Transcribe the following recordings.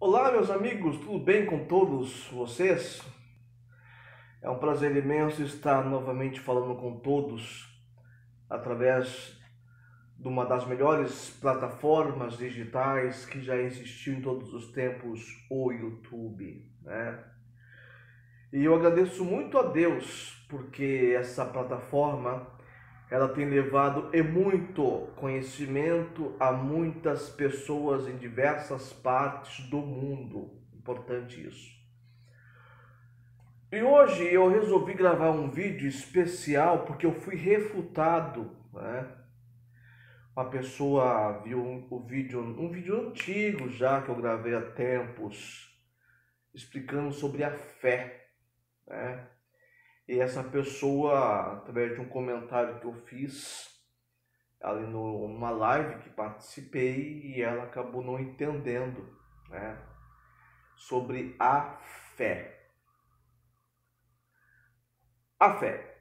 Olá, meus amigos, tudo bem com todos vocês? É um prazer imenso estar novamente falando com todos através de uma das melhores plataformas digitais que já existiu em todos os tempos, o YouTube, né? E eu agradeço muito a Deus porque essa plataforma ela tem levado e muito conhecimento a muitas pessoas em diversas partes do mundo. Importante isso. E hoje eu resolvi gravar um vídeo especial porque eu fui refutado, né? Uma pessoa viu um vídeo antigo já que eu gravei há tempos, explicando sobre a fé, né? E essa pessoa, através de um comentário que eu fiz ali numa live que participei, e ela acabou não entendendo, né? Sobre a fé. A fé.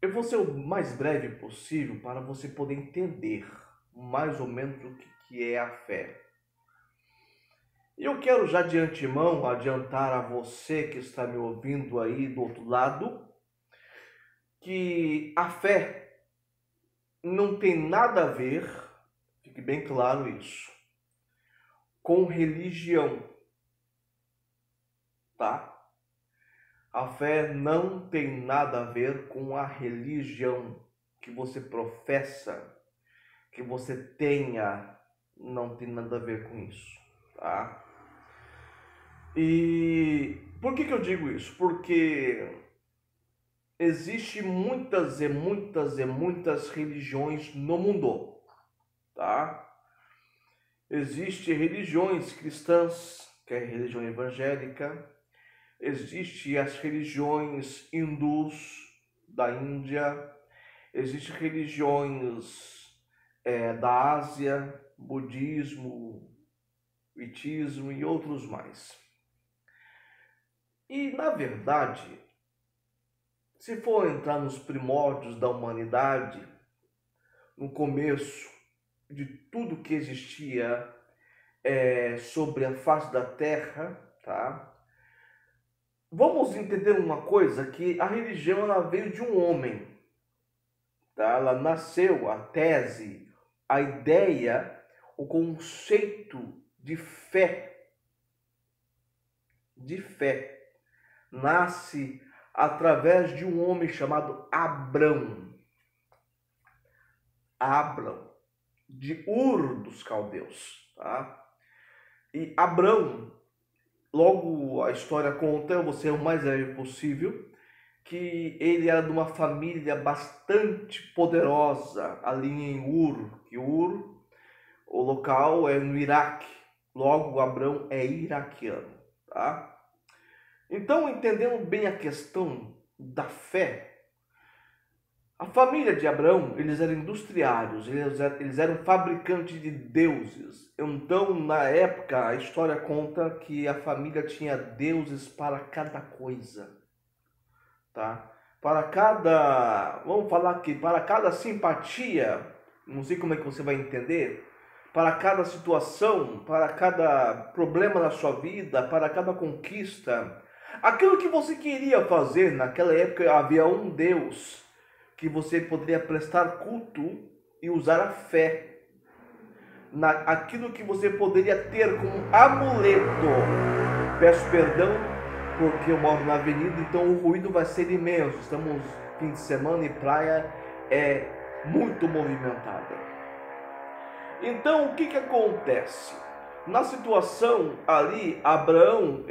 Eu vou ser o mais breve possível para você poder entender mais ou menos o que é a fé. E eu quero já de antemão adiantar a você que está me ouvindo aí do outro lado que a fé não tem nada a ver, fique bem claro isso, com religião, tá? A fé não tem nada a ver com a religião que você professa, que você tenha, não tem nada a ver com isso, tá? E por que eu digo isso? Porque existe muitas religiões no mundo, tá? Existem religiões cristãs, que é a religião evangélica, existem as religiões hindus da Índia, existem religiões da Ásia, budismo, itismo e outros mais. E, na verdade, se for entrar nos primórdios da humanidade, no começo de tudo que existia sobre a face da Terra, tá? Vamos entender uma coisa, que a religião ela veio de um homem, tá? Ela nasceu, a tese, a ideia, o conceito de fé, nasce através de um homem chamado Abrão, de Ur dos Caldeus, tá? E Abrão, logo a história conta, eu vou ser o mais breve possível, que ele era de uma família bastante poderosa ali em Ur, que Ur, o local é no Iraque, logo Abrão é iraquiano, tá? Então, entendendo bem a questão da fé, a família de Abraão, eles eram industriários, eles eram fabricantes de deuses. Então, na época, a história conta que a família tinha deuses para cada coisa, tá? Para cada, vamos falar aqui, para cada simpatia, não sei como é que você vai entender, para cada situação, para cada problema na sua vida, para cada conquista, aquilo que você queria fazer naquela época, havia um Deus que você poderia prestar culto e usar a fé aquilo que você poderia ter como amuleto. Peço perdão porque eu moro na avenida, então o ruído vai ser imenso. Estamos fim de semana e praia é muito movimentada. Então o que acontece? Na situação ali, Abrão,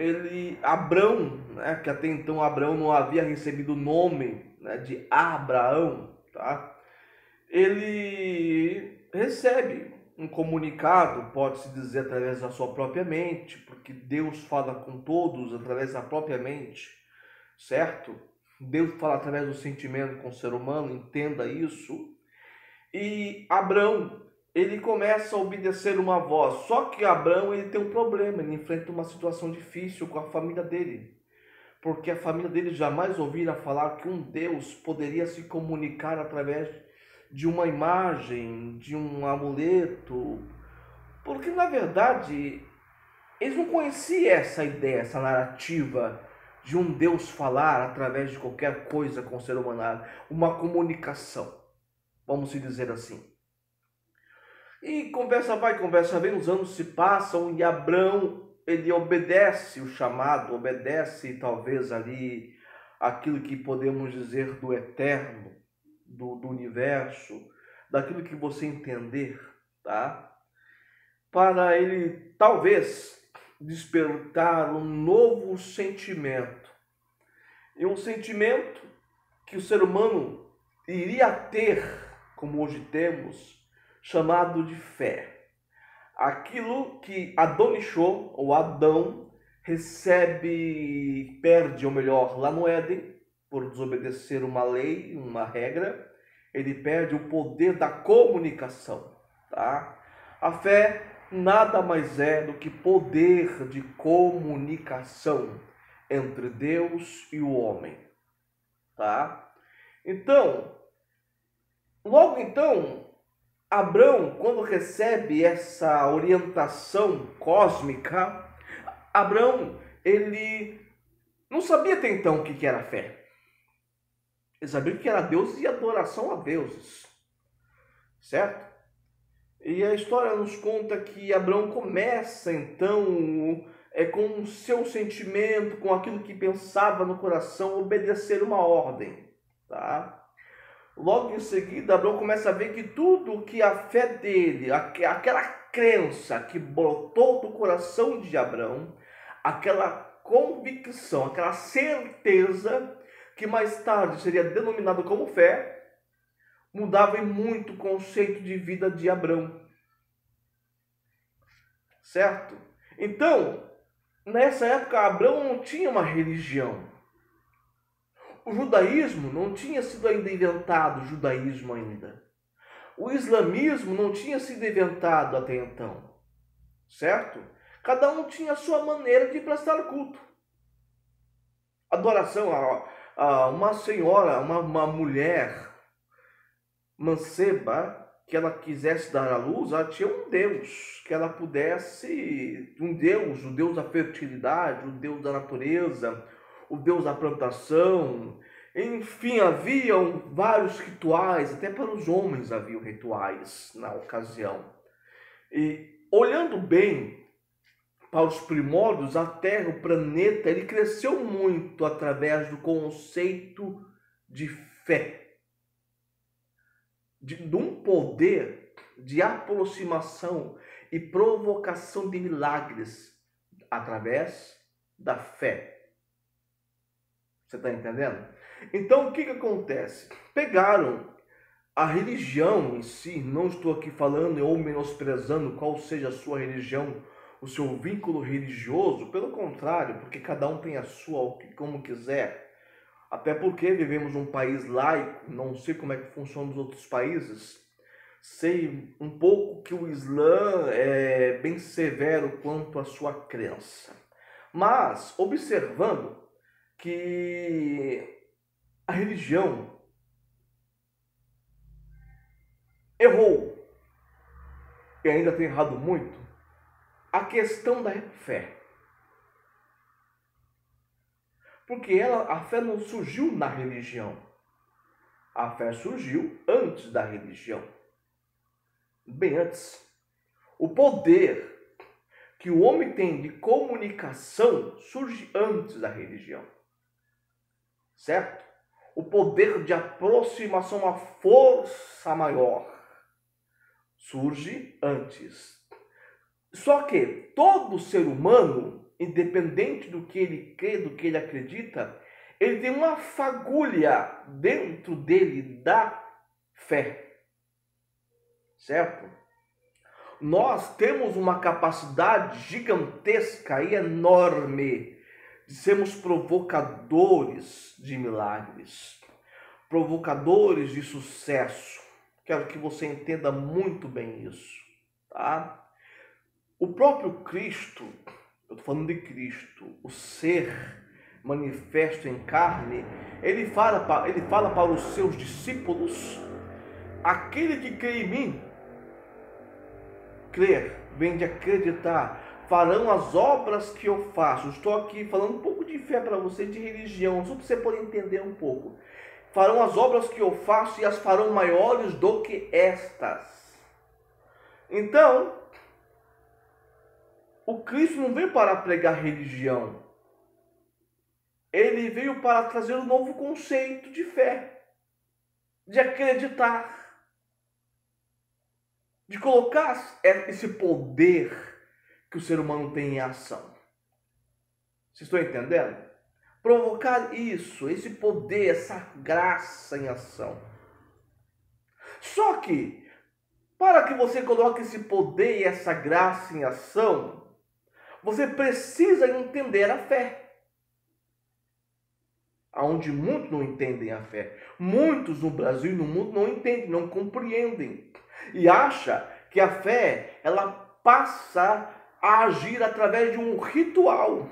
né, que até então Abraão não havia recebido o nome, né, de Abraão, tá? Ele recebe um comunicado, pode-se dizer através da sua própria mente, porque Deus fala com todos através da própria mente, certo? Deus fala através do sentimento com o ser humano, entenda isso. E Abrão, ele começa a obedecer uma voz. Só que Abrão, ele tem um problema, ele enfrenta uma situação difícil com a família dele. Porque a família dele jamais ouvira falar que um Deus poderia se comunicar através de uma imagem, de um amuleto. Porque, na verdade, Eles não conheciam essa ideia, essa narrativa de um Deus falar através de qualquer coisa com o ser humano, uma comunicação, vamos dizer assim. E conversa vai, conversa vem, os anos se passam e Abrão, ele obedece o chamado, obedece talvez ali aquilo que podemos dizer do eterno, do universo, daquilo que você entender, tá? Para ele talvez despertar um novo sentimento. E um sentimento que o ser humano iria ter, como hoje temos, chamado de fé. Aquilo que Adonichô, ou Adão, recebe, perde, ou melhor, lá no Éden, por desobedecer uma lei, uma regra, ele perde o poder da comunicação, tá? A fé nada mais é do que poder de comunicação entre Deus e o homem, tá? Então, logo então, Abrão, quando recebe essa orientação cósmica, Abrão, ele não sabia até então o que era fé. Ele sabia que era Deus e adoração a deuses, certo? E a história nos conta que Abrão começa então com o seu sentimento, com aquilo que pensava no coração, obedecer uma ordem, tá? Logo em seguida, Abrão começa a ver que tudo que a fé dele, aquela crença que brotou do coração de Abrão, aquela convicção, aquela certeza que mais tarde seria denominado como fé, mudava em muito o conceito de vida de Abrão. Certo? Então, nessa época, Abrão não tinha uma religião. O judaísmo não tinha sido ainda inventado, o judaísmo ainda. O islamismo não tinha sido inventado até então. Certo? Cada um tinha a sua maneira de prestar culto. Adoração a uma senhora, uma mulher manceba, que ela quisesse dar à luz, ela tinha um Deus, que ela pudesse, um Deus, o Deus da fertilidade, o Deus da natureza, o Deus da plantação, enfim, haviam vários rituais, até para os homens haviam rituais na ocasião. E olhando bem para os primórdios, a Terra, o planeta, ele cresceu muito através do conceito de fé, de um poder de aproximação e provocação de milagres através da fé. Você está entendendo? Então, o que acontece? Pegaram a religião em si, não estou aqui falando ou menosprezando qual seja a sua religião, o seu vínculo religioso, pelo contrário, porque cada um tem a sua como quiser. Até porque vivemos num país laico, não sei como é que funciona nos outros países. Sei um pouco que o Islã é bem severo quanto à sua crença. Mas, observando que a religião errou, e ainda tem errado muito, a questão da fé. Porque a fé não surgiu na religião. A fé surgiu antes da religião. Bem antes. O poder que o homem tem de comunicação surge antes da religião. Certo? O poder de aproximação, uma força maior, surge antes. Só que todo ser humano, independente do que ele crê, do que ele acredita, ele tem uma fagulha dentro dele da fé. Certo? Nós temos uma capacidade gigantesca e enorme de sermos provocadores de milagres, provocadores de sucesso. Quero que você entenda muito bem isso, tá? O próprio Cristo, eu estou falando de Cristo, o ser manifesto em carne, ele fala para os seus discípulos: aquele que crê em mim, crer vem de acreditar, farão as obras que eu faço. Estou aqui falando um pouco de fé para você, de religião, só para você poder entender um pouco. Farão as obras que eu faço e as farão maiores do que estas. Então, o Cristo não veio para pregar religião. Ele veio para trazer um novo conceito de fé, de acreditar, de colocar esse poder que o ser humano tem em ação. Vocês estão entendendo? Provocar isso, esse poder, essa graça em ação. Só que, para que você coloque esse poder e essa graça em ação, você precisa entender a fé. Onde muitos não entendem a fé. Muitos no Brasil e no mundo não entendem, não compreendem. E acham que a fé, ela passa a agir através de um ritual.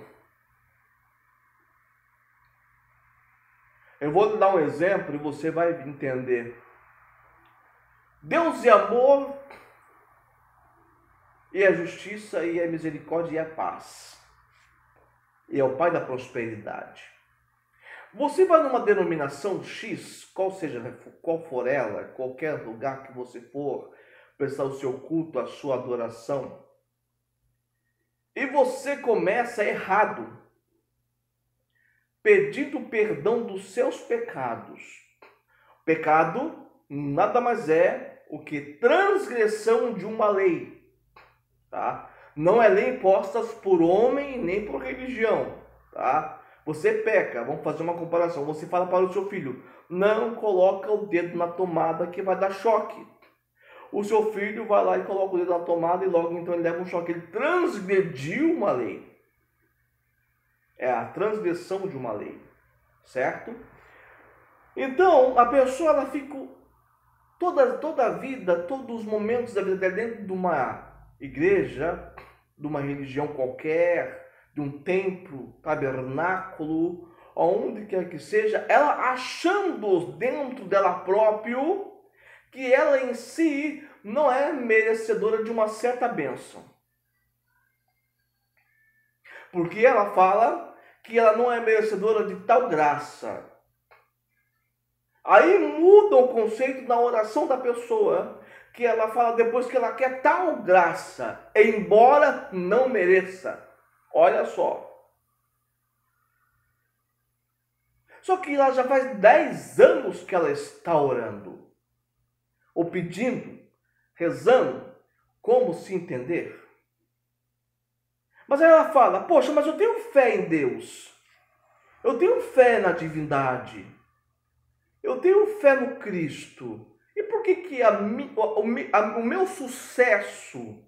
Eu vou te dar um exemplo e você vai entender. Deus é amor, e é justiça, e é misericórdia, e é paz. E é o Pai da prosperidade. Você vai numa denominação X, qual for ela, qualquer lugar que você for prestar o seu culto, a sua adoração, e você começa errado, pedindo perdão dos seus pecados. Pecado nada mais é o que transgressão de uma lei, tá? Não é lei imposta por homem nem por religião, tá? Você peca, vamos fazer uma comparação. Você fala para o seu filho, não coloca o dedo na tomada que vai dar choque. O seu filho vai lá e coloca o dedo na tomada e logo então ele leva um choque. Ele transgrediu uma lei. É a transgressão de uma lei, certo? Então, a pessoa ela fica toda a vida, todos os momentos da vida dela dentro de uma igreja, de uma religião qualquer, de um templo, tabernáculo, aonde quer que seja, ela achando dentro dela próprio que ela em si não é merecedora de uma certa bênção. Porque ela fala que ela não é merecedora de tal graça. Aí muda o conceito na oração da pessoa, que ela fala depois que ela quer tal graça, embora não mereça. Olha só. Só que ela já faz 10 anos que ela está orando, ou pedindo, rezando, como se entender. Mas aí ela fala, poxa, mas eu tenho fé em Deus. Eu tenho fé na divindade. Eu tenho fé no Cristo. E por que o meu sucesso,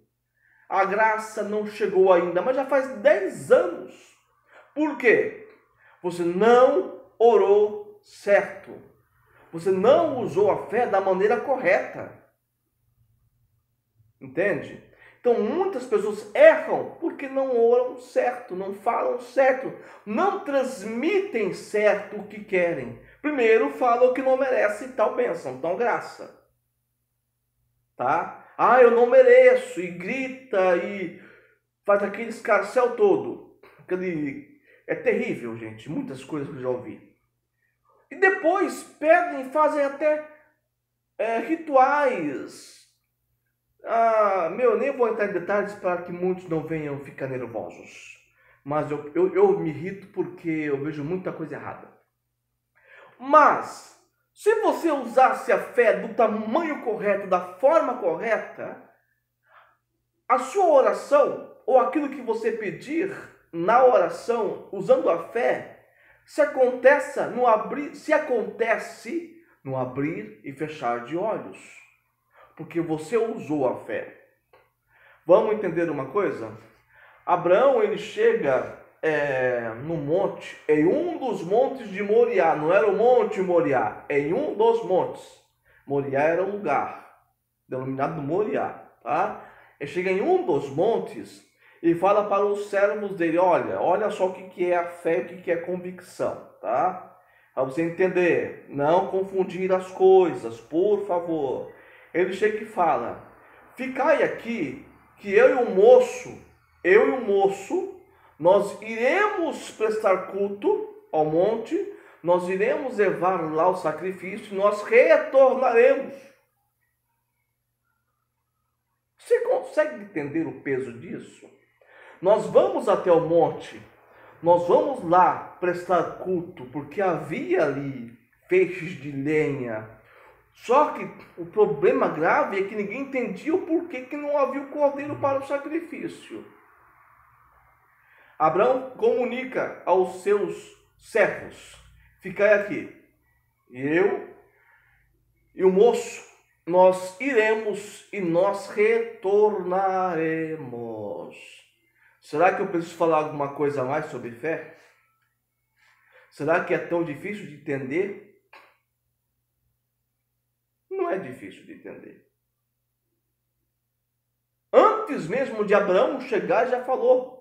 a graça não chegou ainda? Mas já faz 10 anos. Por quê? Você não orou certo. Você não usou a fé da maneira correta. Entende? Então muitas pessoas erram porque não oram certo, não falam certo, não transmitem certo o que querem. Primeiro falam que não merece tal bênção, tal graça. Tá? Ah, eu não mereço, e grita e faz aquele escarcéu todo. É terrível, gente, muitas coisas que eu já ouvi. E depois pedem, fazem até rituais. Nem vou entrar em detalhes para que muitos não venham ficar nervosos. Mas eu me irrito porque eu vejo muita coisa errada. Mas, se você usasse a fé do tamanho correto, da forma correta, a sua oração, ou aquilo que você pedir na oração, usando a fé, se acontece no abrir e fechar de olhos. Porque você usou a fé. Vamos entender uma coisa? Abraão, ele chega no monte, em um dos montes de Moriá. Não era o Monte Moriá, em um dos montes. Moriá era um lugar, denominado Moriá. Tá? Ele chega em um dos montes e fala para os servos dele, olha só o que é a fé e o que é convicção. Tá? Para você entender, não confundir as coisas, por favor. Ele chega e fala, ficai aqui, que eu e o moço eu e o moço, nós iremos prestar culto ao monte, nós iremos levar lá o sacrifício, nós retornaremos. Você consegue entender o peso disso? Nós vamos até o monte, nós vamos lá prestar culto, porque havia ali feixes de lenha. Só que o problema grave é que ninguém entendia o porquê que não havia o cordeiro para o sacrifício. Abraão comunica aos seus servos: ficai aqui, eu e o moço, nós iremos e nós retornaremos. Será que eu preciso falar alguma coisa a mais sobre fé? Será que é tão difícil de entender? Não é difícil de entender. Antes mesmo de Abraão chegar, já falou: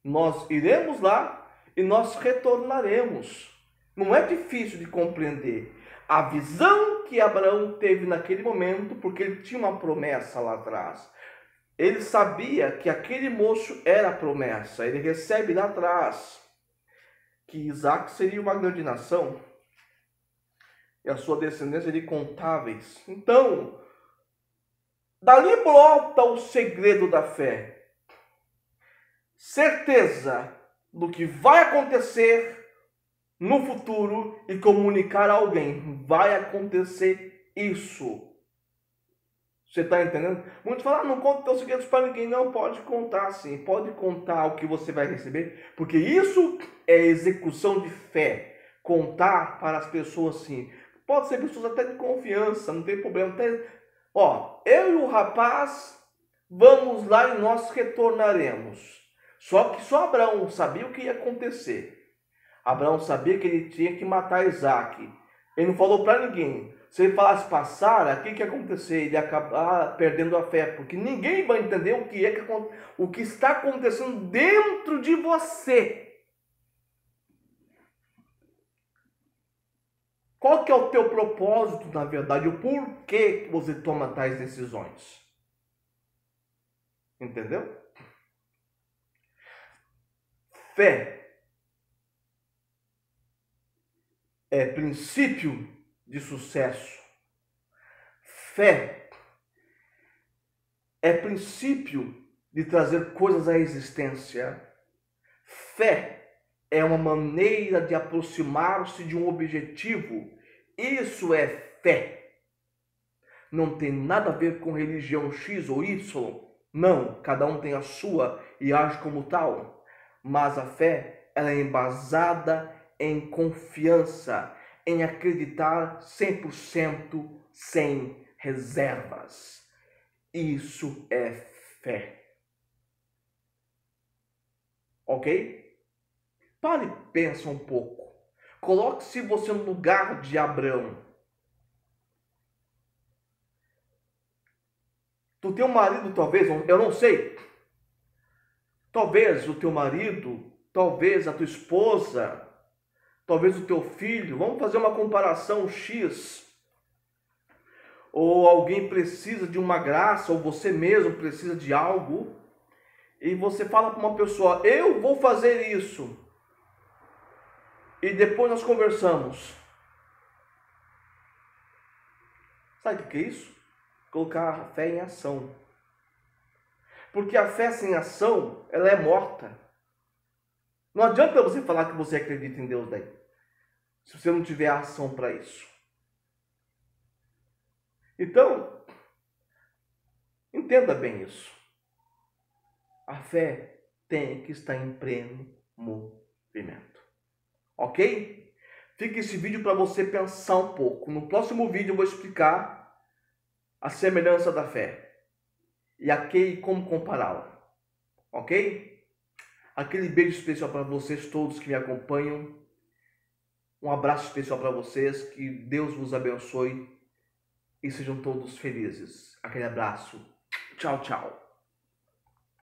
nós iremos lá e nós retornaremos. Não é difícil de compreender a visão que Abraão teve naquele momento, porque ele tinha uma promessa lá atrás. Ele sabia que aquele moço era a promessa. Ele recebe lá atrás que Isaac seria uma grande nação e a sua descendência de incontáveis. Então, dali brota o segredo da fé. Certeza do que vai acontecer no futuro e comunicar a alguém. Vai acontecer isso. Você está entendendo? Muitos falam: não conta teus segredos para ninguém. Não, pode contar sim. Pode contar o que você vai receber. Porque isso é execução de fé. Contar para as pessoas sim. Pode ser pessoas até de confiança. Não tem problema. Ó, eu e o rapaz vamos lá e nós retornaremos. Só que só Abraão sabia o que ia acontecer. Abraão sabia que ele tinha que matar Isaac. Ele não falou para ninguém. Se ele falasse para Sara, o que ia acontecer? Ele ia acabar perdendo a fé, porque ninguém vai entender o que está acontecendo dentro de você. Qual que é o teu propósito, na verdade? O porquê que você toma tais decisões? Entendeu? Fé é princípio de sucesso. Fé é princípio de trazer coisas à existência. Fé é uma maneira de aproximar-se de um objetivo. Isso é fé. Não tem nada a ver com religião X ou Y. Não, cada um tem a sua e age como tal. Mas a fé, ela é embasada em confiança, em acreditar 100% sem reservas. Isso é fé. Ok? Pare e pensa um pouco. Coloque-se você no lugar de Abraão. Tu teu marido, talvez, eu não sei. Talvez o teu marido, talvez a tua esposa, talvez o teu filho, vamos fazer uma comparação X. Ou alguém precisa de uma graça, ou você mesmo precisa de algo, e você fala para uma pessoa: eu vou fazer isso. E depois nós conversamos. Sabe o que é isso? Colocar a fé em ação. Porque a fé sem ação, ela é morta. Não adianta você falar que você acredita em Deus daí, se você não tiver ação para isso. Então, entenda bem isso. A fé tem que estar em pleno movimento. Ok? Fica esse vídeo para você pensar um pouco. No próximo vídeo eu vou explicar a semelhança da fé e a que e como compará-la. Ok? Aquele beijo especial para vocês todos que me acompanham. Um abraço especial para vocês. Que Deus vos abençoe e sejam todos felizes. Aquele abraço. Tchau, tchau.